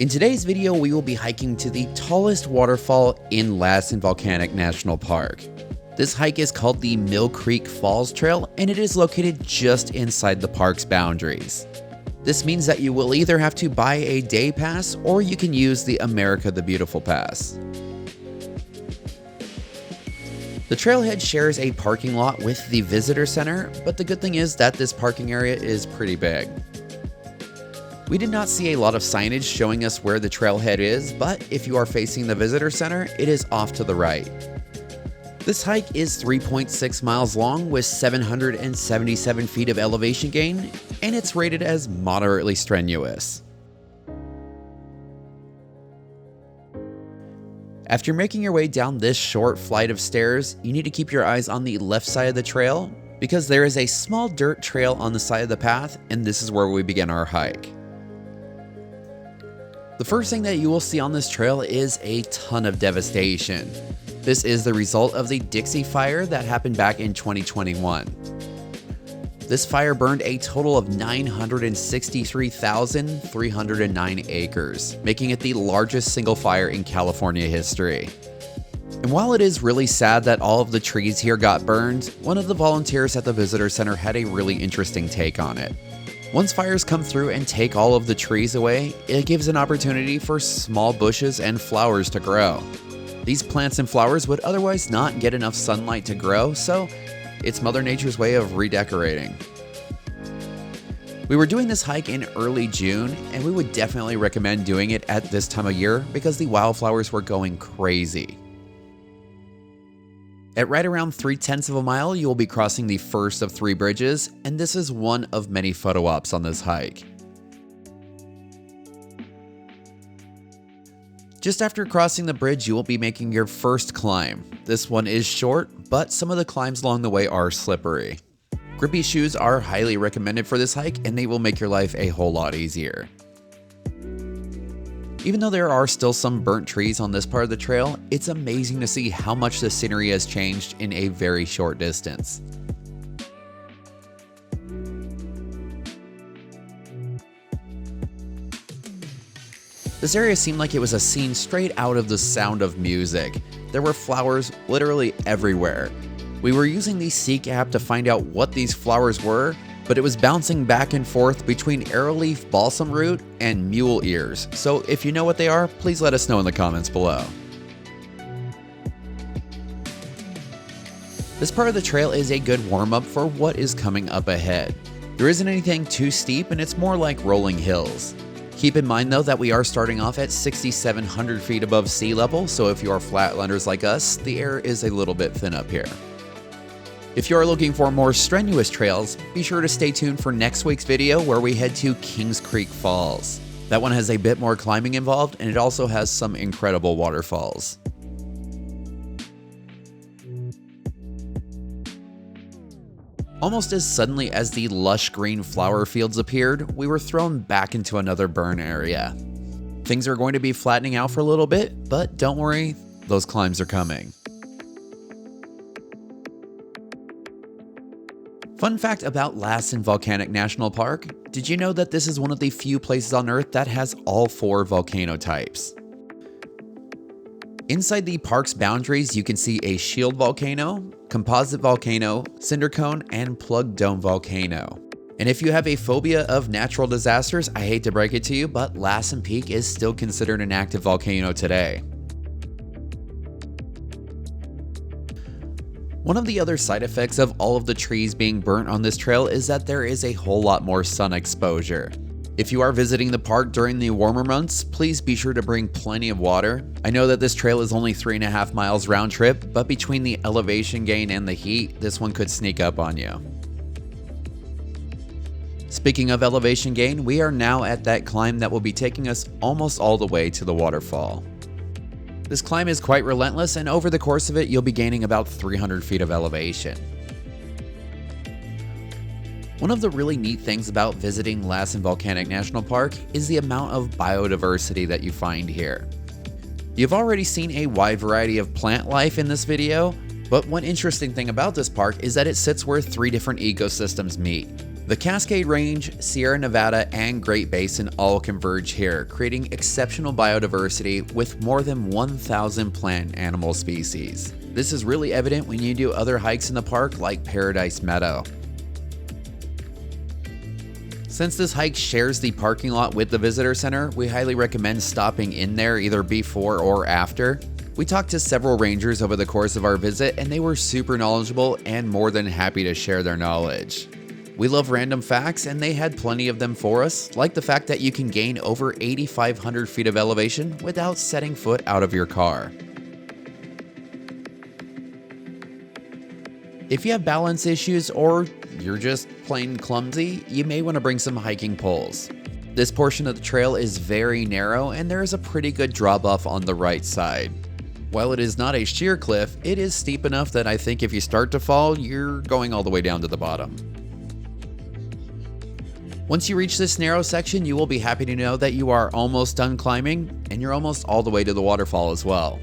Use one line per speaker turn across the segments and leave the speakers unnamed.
In today's video, we will be hiking to the tallest waterfall in Lassen Volcanic National Park. This hike is called the Mill Creek Falls Trail, and it is located just inside the park's boundaries. This means that you will either have to buy a day pass or you can use the America the Beautiful pass. The trailhead shares a parking lot with the visitor center, but the good thing is that this parking area is pretty big. We did not see a lot of signage showing us where the trailhead is, but if you are facing the visitor center, it is off to the right. This hike is 3.6 miles long with 777 feet of elevation gain, and it's rated as moderately strenuous. After making your way down this short flight of stairs, you need to keep your eyes on the left side of the trail because there is a small dirt trail on the side of the path, and this is where we begin our hike. The first thing that you will see on this trail is a ton of devastation. This is the result of the Dixie Fire that happened back in 2021. This fire burned a total of 963,309 acres, making it the largest single fire in California history. And while it is really sad that all of the trees here got burned, one of the volunteers at the visitor center had a really interesting take on it. Once fires come through and take all of the trees away, it gives an opportunity for small bushes and flowers to grow. These plants and flowers would otherwise not get enough sunlight to grow, so it's Mother Nature's way of redecorating. We were doing this hike in early June, and we would definitely recommend doing it at this time of year because the wildflowers were going crazy. At right around 0.3 of a mile, you will be crossing the first of 3 bridges, and this is one of many photo ops on this hike. Just after crossing the bridge, you will be making your first climb. This one is short, but some of the climbs along the way are slippery. Grippy shoes are highly recommended for this hike, and they will make your life a whole lot easier. Even though there are still some burnt trees on this part of the trail, it's amazing to see how much the scenery has changed in a very short distance. This area seemed like it was a scene straight out of The Sound of Music. There were flowers literally everywhere. We were using the Seek app to find out what these flowers were, but it was bouncing back and forth between arrowleaf balsam root and mule ears. So if you know what they are, please let us know in the comments below. This part of the trail is a good warm-up for what is coming up ahead. There isn't anything too steep, and it's more like rolling hills. Keep in mind though that we are starting off at 6,700 feet above sea level, so if you are flatlanders like us, the air is a little bit thin up here. If you are looking for more strenuous trails, be sure to stay tuned for next week's video where we head to Kings Creek Falls. That one has a bit more climbing involved, and it also has some incredible waterfalls. Almost as suddenly as the lush green flower fields appeared, we were thrown back into another burn area. Things are going to be flattening out for a little bit, but don't worry, those climbs are coming. Fun fact about Lassen Volcanic National Park, did you know that this is one of the few places on Earth that has all 4 volcano types? Inside the park's boundaries, you can see a shield volcano, composite volcano, cinder cone, and plug dome volcano. And if you have a phobia of natural disasters, I hate to break it to you, but Lassen Peak is still considered an active volcano today. One of the other side effects of all of the trees being burnt on this trail is that there is a whole lot more sun exposure. If you are visiting the park during the warmer months, please be sure to bring plenty of water. I know that this trail is only 3.5 miles round trip, but between the elevation gain and the heat, this one could sneak up on you. Speaking of elevation gain, we are now at that climb that will be taking us almost all the way to the waterfall. This climb is quite relentless, and over the course of it, you'll be gaining about 300 feet of elevation. One of the really neat things about visiting Lassen Volcanic National Park is the amount of biodiversity that you find here. You've already seen a wide variety of plant life in this video, but one interesting thing about this park is that it sits where 3 different ecosystems meet. The Cascade Range, Sierra Nevada, and Great Basin all converge here, creating exceptional biodiversity with more than 1,000 plant and animal species. This is really evident when you do other hikes in the park like Paradise Meadow. Since this hike shares the parking lot with the visitor center, we highly recommend stopping in there either before or after. We talked to several rangers over the course of our visit, and they were super knowledgeable and more than happy to share their knowledge. We love random facts, and they had plenty of them for us, like the fact that you can gain over 8,500 feet of elevation without setting foot out of your car. If you have balance issues or you're just plain clumsy, you may want to bring some hiking poles. This portion of the trail is very narrow and there is a pretty good drop off on the right side. While it is not a sheer cliff, it is steep enough that I think if you start to fall, you're going all the way down to the bottom. Once you reach this narrow section, you will be happy to know that you are almost done climbing and you're almost all the way to the waterfall as well.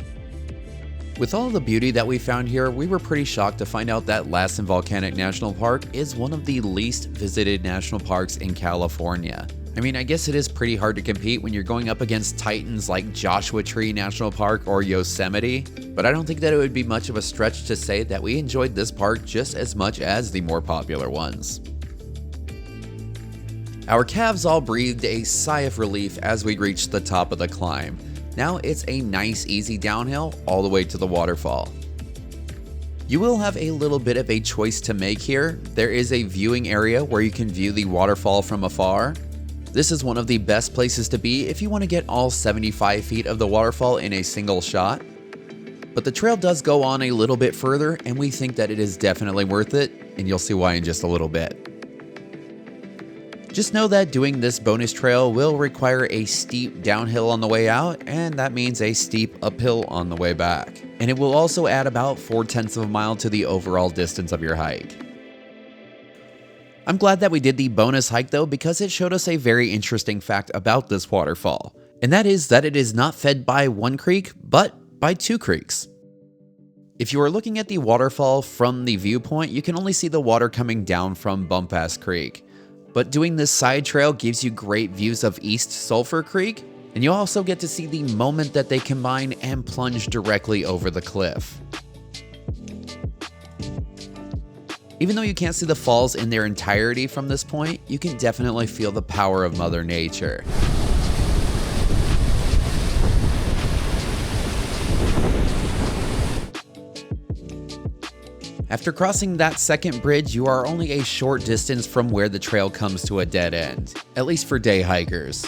With all the beauty that we found here, we were pretty shocked to find out that Lassen Volcanic National Park is one of the least visited national parks in California. I mean, I guess it is pretty hard to compete when you're going up against titans like Joshua Tree National Park or Yosemite, but I don't think that it would be much of a stretch to say that we enjoyed this park just as much as the more popular ones. Our calves all breathed a sigh of relief as we reached the top of the climb. Now it's a nice easy downhill all the way to the waterfall. You will have a little bit of a choice to make here. There is a viewing area where you can view the waterfall from afar. This is one of the best places to be if you want to get all 75 feet of the waterfall in a single shot. But the trail does go on a little bit further and we think that it is definitely worth it, and you'll see why in just a little bit. Just know that doing this bonus trail will require a steep downhill on the way out, and that means a steep uphill on the way back. And it will also add about 0.4 of a mile to the overall distance of your hike. I'm glad that we did the bonus hike though, because it showed us a very interesting fact about this waterfall. And that is that it is not fed by one creek, but by two creeks. If you are looking at the waterfall from the viewpoint, you can only see the water coming down from Bumpass Creek. But doing this side trail gives you great views of East Sulphur Creek, and you also get to see the moment that they combine and plunge directly over the cliff. Even though you can't see the falls in their entirety from this point, you can definitely feel the power of Mother Nature. After crossing that second bridge, you are only a short distance from where the trail comes to a dead end, at least for day hikers.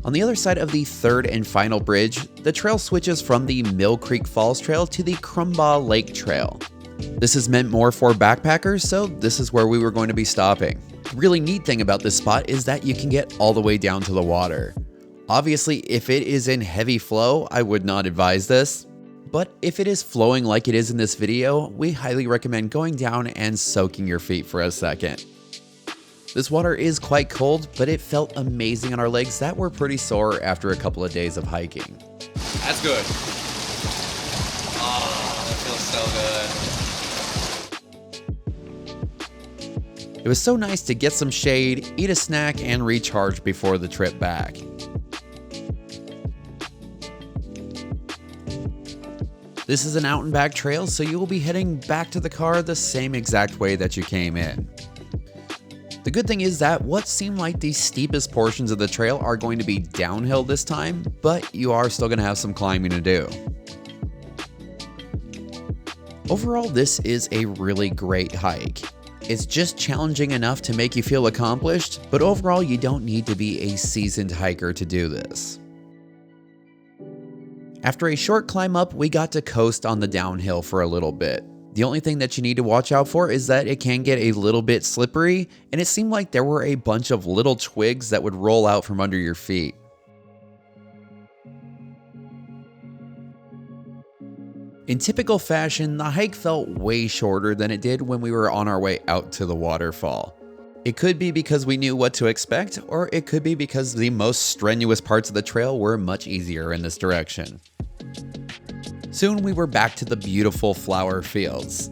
On the other side of the third and final bridge, the trail switches from the Mill Creek Falls Trail to the Crumbagh Lake Trail. This is meant more for backpackers, so this is where we were going to be stopping. The really neat thing about this spot is that you can get all the way down to the water. Obviously, if it is in heavy flow, I would not advise this, but if it is flowing like it is in this video, we highly recommend going down and soaking your feet for a second. This water is quite cold, but it felt amazing on our legs that were pretty sore after a couple of days of hiking.
That's good. Oh, that feels so good.
It was so nice to get some shade, eat a snack, and recharge before the trip back. This is an out and back trail, so you will be heading back to the car the same exact way that you came in. The good thing is that what seemed like the steepest portions of the trail are going to be downhill this time, but you are still going to have some climbing to do. Overall, this is a really great hike. It's just challenging enough to make you feel accomplished, but overall you don't need to be a seasoned hiker to do this. After a short climb up, we got to coast on the downhill for a little bit. The only thing that you need to watch out for is that it can get a little bit slippery, and it seemed like there were a bunch of little twigs that would roll out from under your feet. In typical fashion, the hike felt way shorter than it did when we were on our way out to the waterfall. It could be because we knew what to expect, or it could be because the most strenuous parts of the trail were much easier in this direction. Soon we were back to the beautiful flower fields.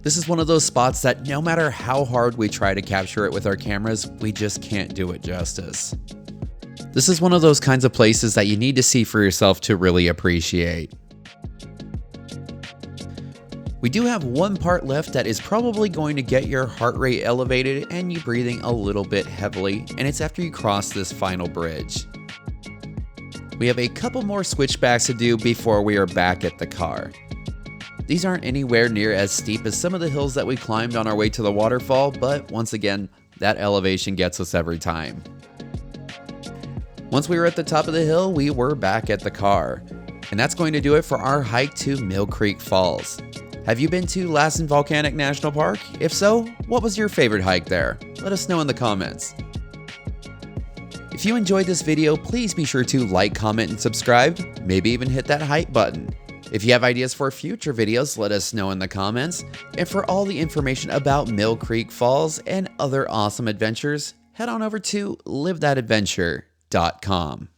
This is one of those spots that no matter how hard we try to capture it with our cameras, we just can't do it justice. This is one of those kinds of places that you need to see for yourself to really appreciate. We do have one part left that is probably going to get your heart rate elevated and you breathing a little bit heavily, and it's after you cross this final bridge. We have a couple more switchbacks to do before we are back at the car. These aren't anywhere near as steep as some of the hills that we climbed on our way to the waterfall, but once again, that elevation gets us every time. Once we were at the top of the hill, we were back at the car. And that's going to do it for our hike to Mill Creek Falls. Have you been to Lassen Volcanic National Park? If so, what was your favorite hike there? Let us know in the comments. If you enjoyed this video, please be sure to like, comment, and subscribe. Maybe even hit that hype button. If you have ideas for future videos, let us know in the comments. And for all the information about Mill Creek Falls and other awesome adventures, head on over to 𝐿𝑖𝐍𝐼𝐒𝐻𝑒𝑡ℎADVENTURE.com.